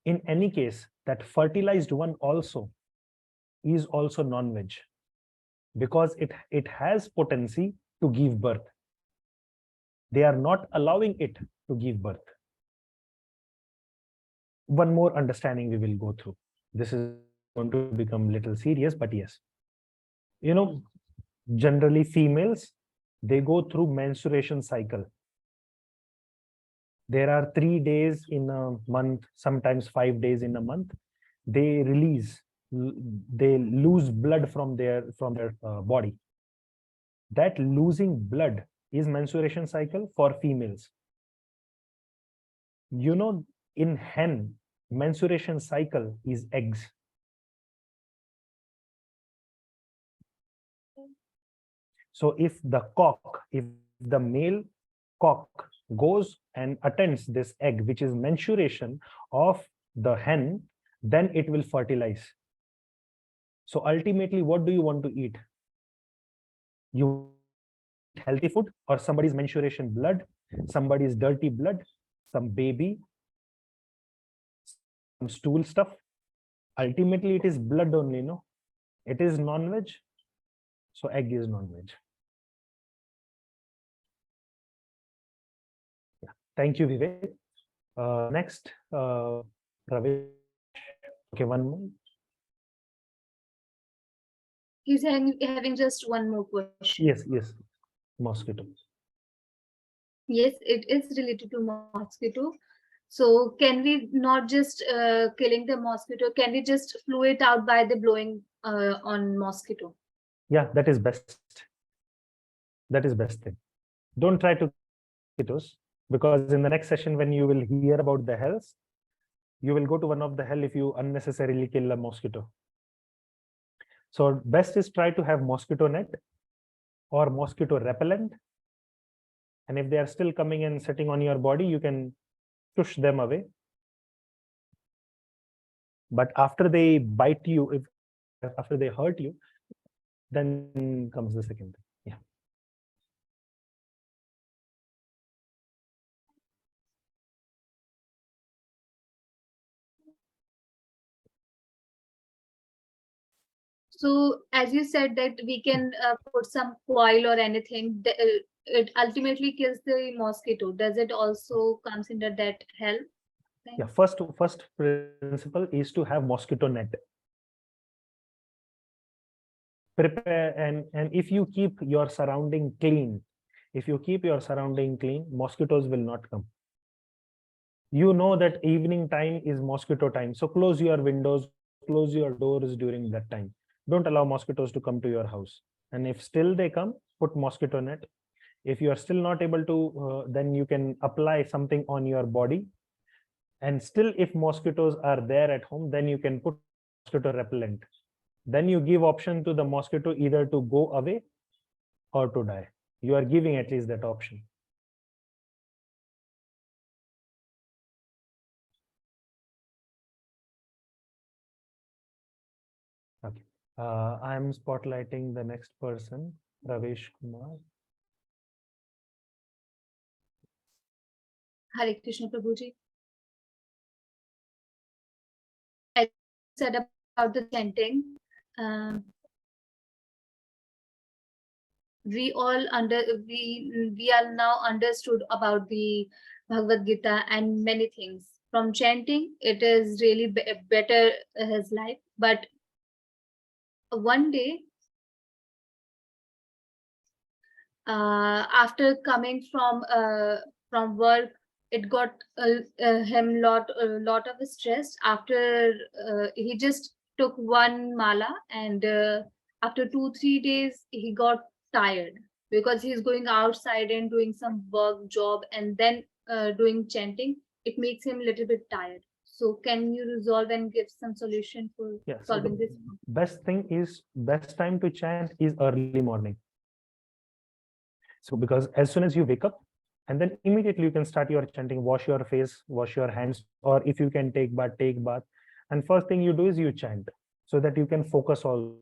In any case, that fertilized one also is also non-veg because it has potency to give birth. They are not allowing it to give birth. One more understanding we will go through. This is going to become a little serious, but yes. You know, generally females, they go through menstruation cycle. There are 3 days in a month, sometimes 5 days in a month. They lose blood from their body. That losing blood is menstruation cycle for females. You know, in hen, menstruation cycle is eggs. So if the male cock goes and attends this egg, which is menstruation of the hen, then it will fertilize. So ultimately, what do you want to eat? You eat healthy food or somebody's menstruation blood, somebody's dirty blood, some baby, some stool stuff. Ultimately, it is blood only, no? It is non-veg. So egg is non-veg. Yeah. Thank you, Vivek. Next, Ravi. Okay, one more. He's having just one more question. Yes. Mosquito. Yes, it is related to mosquito. So can we not just killing the mosquito? Can we just flew it out by the blowing on mosquito? Yeah, that is best. That is best thing. Don't try to mosquitoes, because in the next session, when you will hear about the hells, you will go to one of the hell if you unnecessarily kill a mosquito. So best is try to have mosquito net or mosquito repellent. And if they are still coming and sitting on your body, you can push them away. But after they bite you, after they hurt you, then comes the second thing. Yeah. So as you said that we can put some coil or anything, it ultimately kills the mosquito. Does it also comes under that help? Yeah. First principle is to have mosquito net. Prepare, and if you keep your surrounding clean, mosquitoes will not come. You know that evening time is mosquito time, so close your windows, close your doors during that time. Don't allow mosquitoes to come to your house. And if still they come, put mosquito net. If you are still not able to, then you can apply something on your body. And still, if mosquitoes are there at home, then you can put mosquito repellent. Then you give option to the mosquito either to go away or to die. You are giving at least that option. Okay. I am spotlighting the next person, Ravesh Kumar. Hare Krishna Prabhuji. As you said about the chanting, we are now understood about the Bhagavad Gita and many things. From chanting, it is really better his life. But one day, after coming from work, it got him lot of stress. After he just took one mala, and after 2-3 days, he got tired because he's going outside and doing some work job and then doing chanting. It makes him a little bit tired. So can you resolve and give some solution for solving this? Best time to chant is early morning. So because as soon as you wake up, and then immediately you can start your chanting, wash your face, wash your hands, or if you can take bath. And first thing you do is you chant so that you can focus all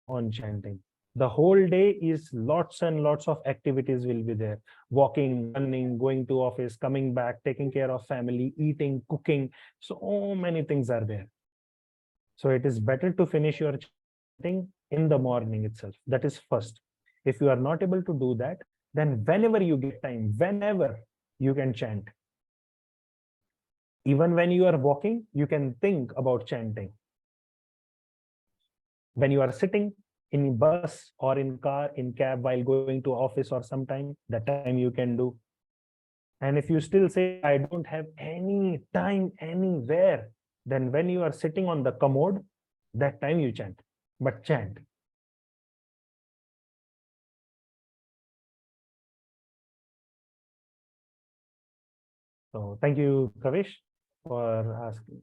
on chanting. The whole day is lots and lots of activities will be there. Walking, running, going to office, coming back, taking care of family, eating, cooking. So many things are there. So it is better to finish your chanting in the morning itself. That is first. If you are not able to do that, then whenever you get time, whenever you can chant. Even when you are walking, you can think about chanting. When you are sitting in bus or in car, in cab while going to office or sometime, that time you can do. And if you still say, I don't have any time anywhere, then when you are sitting on the commode, that time you chant. But chant. So thank you, Kavish, for asking.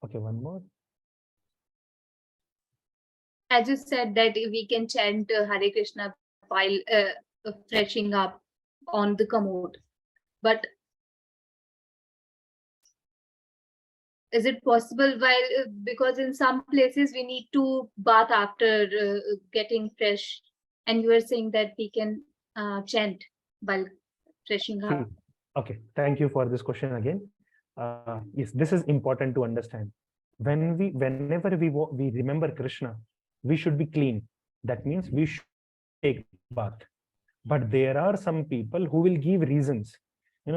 Okay, one more. As you said that we can chant Hare Krishna while freshing up on the commode, but is it possible while because in some places we need to bath after getting fresh, and you are saying that we can chant while freshing up? Okay, thank you for this question again. Yes, this is important to understand. Whenever we remember Krishna, we should be clean. That means we should take bath. But there are some people who will give reasons.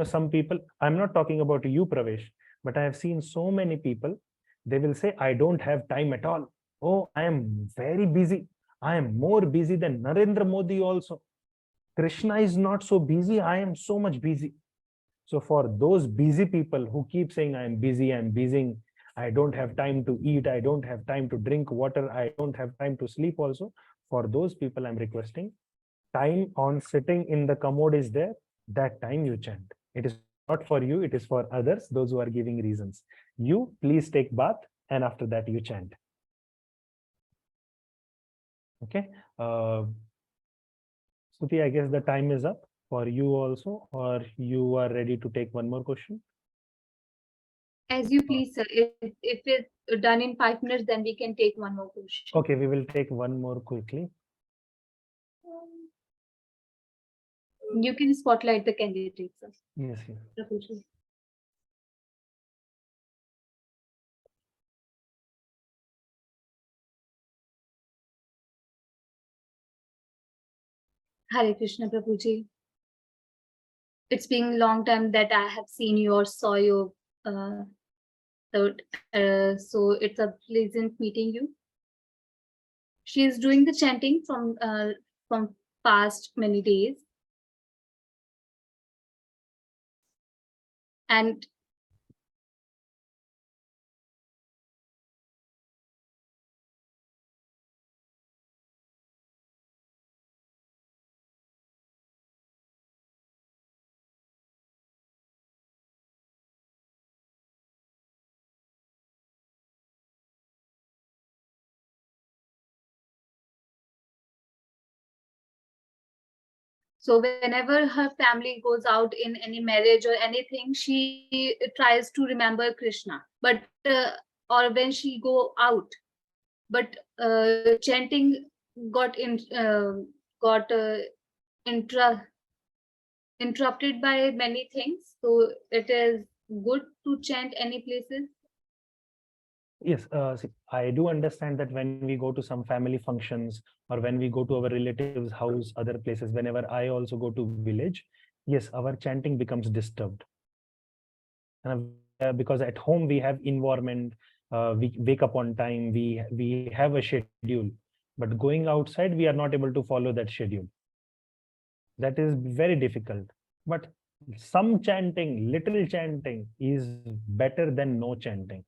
Some people, I'm not talking about you, Pravesh, but I have seen so many people, they will say, I don't have time at all. Oh, I am very busy. I am more busy than Narendra Modi also. Krishna is not so busy. I am so much busy. So for those busy people who keep saying, I'm busy, I don't have time to eat, I don't have time to drink water, I don't have time to sleep also, for those people, I'm requesting, time on sitting in the commode is there. that time you chant. It is not for you, it is for others, those who are giving reasons. You please take bath and after that you chant. Okay. Suti, I guess the time is up for you also, or you are ready to take one more question? As you please, sir. If it's done in 5 minutes, then we can take one more question. Okay, we will take one more quickly. You can spotlight the candidates, sir. Yes, yes. Prabhuji. Hare Krishna, Prabhuji. It's been a long time that I have seen you or saw you. So it's a pleasant meeting you. She is doing the chanting from past many days. And so whenever her family goes out in any marriage or anything, she tries to remember Krishna. But or when she go out, but chanting got interrupted by many things. So it is good to chant any places. Yes, see, I do understand that when we go to some family functions or when we go to our relatives' house, other places, whenever I also go to village, yes, our chanting becomes disturbed. Because at home we have environment, we wake up on time, we have a schedule, but going outside we are not able to follow that schedule. That is very difficult. But some chanting, little chanting is better than no chanting.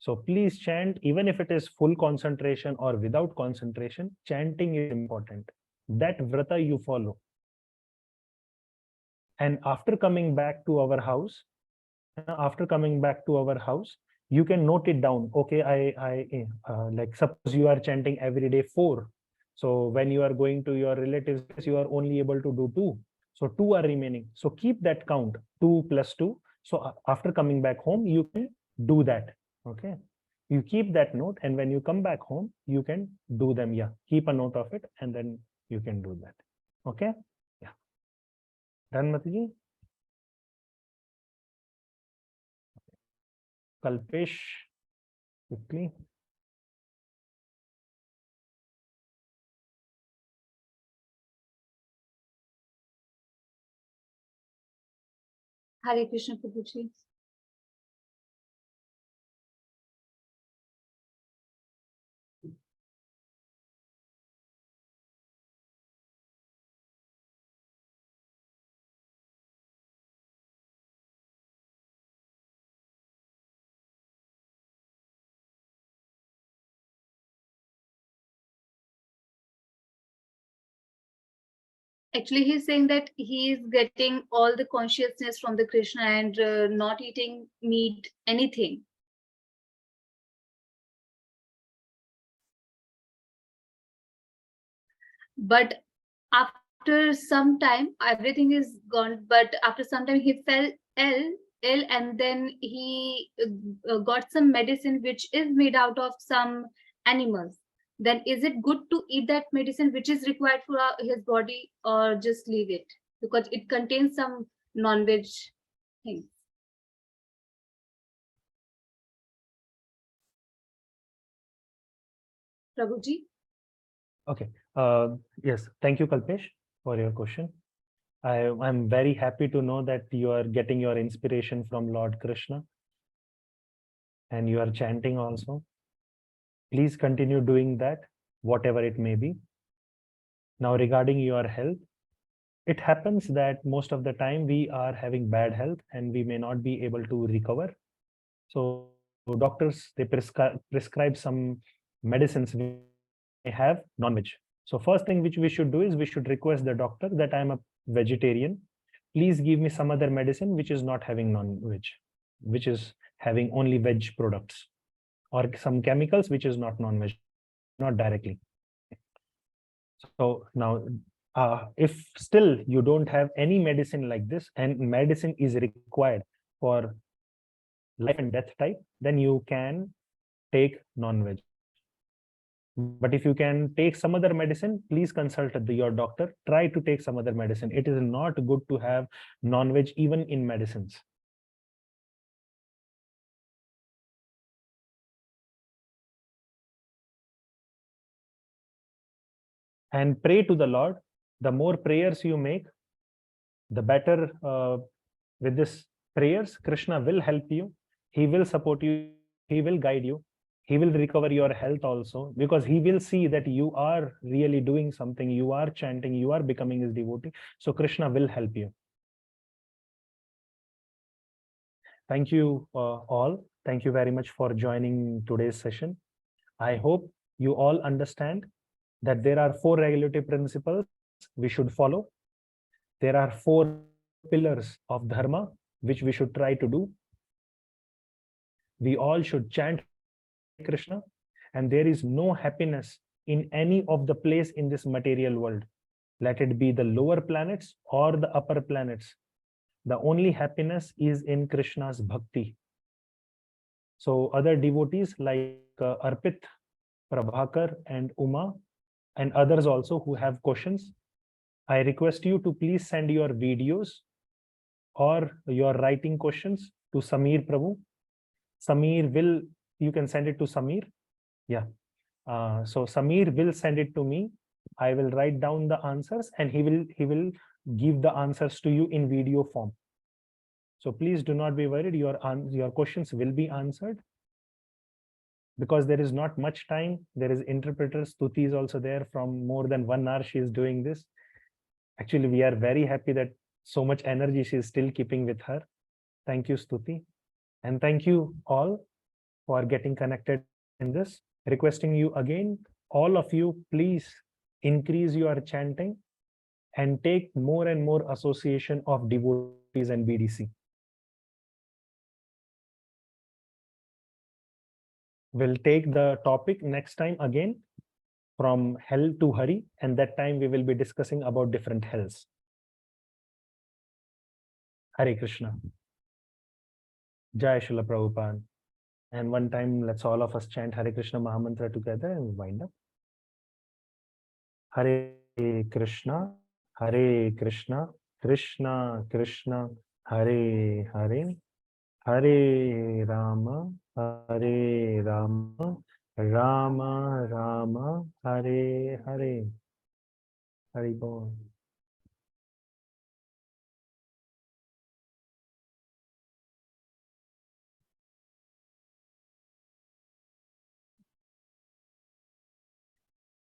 So please chant, even if it is full concentration or without concentration, chanting is important. That vrata you follow. And after coming back to our house, you can note it down. Okay, like suppose you are chanting every day 4. So when you are going to your relatives, you are only able to do 2. So 2 are remaining. So keep that count, 2 plus 2. So after coming back home, you can do that. Okay. You keep that note, and when you come back home, you can do them. Yeah, keep a note of it, and then you can do that. Okay. Yeah. Done, Matiji? Kalpesh, quickly. Hare Krishna, Prabhuji. Actually, he's saying that he is getting all the consciousness from the Krishna and not eating meat, anything. But after some time, everything is gone. But after some time, he fell ill, and then he got some medicine which is made out of some animals. Then is it good to eat that medicine which is required for his body, or just leave it because it contains some non-veg things? Prabhuji? Okay. Yes. Thank you, Kalpesh, for your question. I'm very happy to know that you are getting your inspiration from Lord Krishna and you are chanting also. Please continue doing that, whatever it may be. Now, regarding your health, it happens that most of the time we are having bad health and we may not be able to recover. So doctors, they prescribe some medicines which may have non-veg. So first thing which we should do is we should request the doctor that vegetarian. Please give me some other medicine which is not having non-veg, which is having only veg products, or some chemicals which is not non-veg, not directly. So now, if still you don't have any medicine like this, and medicine is required for life and death type, then you can take non-veg. But if you can take some other medicine, please consult your doctor. Try to take some other medicine. It is not good to have non-veg even in medicines. And pray to the Lord. The more prayers you make, the better. With this prayers, Krishna will help you. He will support you. He will guide you. He will recover your health also, because he will see that you are really doing something. You are chanting. You are becoming his devotee. So Krishna will help you. Thank you all. Thank you very much for joining today's session. I hope you all understand that there are 4 regulative principles we should follow. There are 4 pillars of dharma which we should try to do. We all should chant Krishna, and there is no happiness in any of the place in this material world. Let it be the lower planets or the upper planets. The only happiness is in Krishna's bhakti. So other devotees like Arpit, Prabhakar, and Uma, and others also who have questions, I request you to please send your videos or your writing questions to Samir Prabhu. Samir will, you can send it to Samir. Yeah. So Samir will send it to me. I will write down the answers, and he will give the answers to you in video form. So please do not be worried. Your questions will be answered, because there is not much time. There is interpreter. Stuti is also there from more than 1 hour. She is doing this. Actually, we are very happy that so much energy she is still keeping with her. Thank you, Stuti. And thank you all for getting connected in this. Requesting you again, all of you, please increase your chanting and take more and more association of devotees and BDC. We'll take the topic next time again from hell to Hari, and that time we will be discussing about different hells. Hare Krishna. Jai Srila Prabhupada. And one time, let's all of us chant Hare Krishna Mahamantra together and wind up. Hare Krishna, Krishna Krishna, Hare Hare, Hare Rama, Rama Rama, Hare Hare. Hare Bol.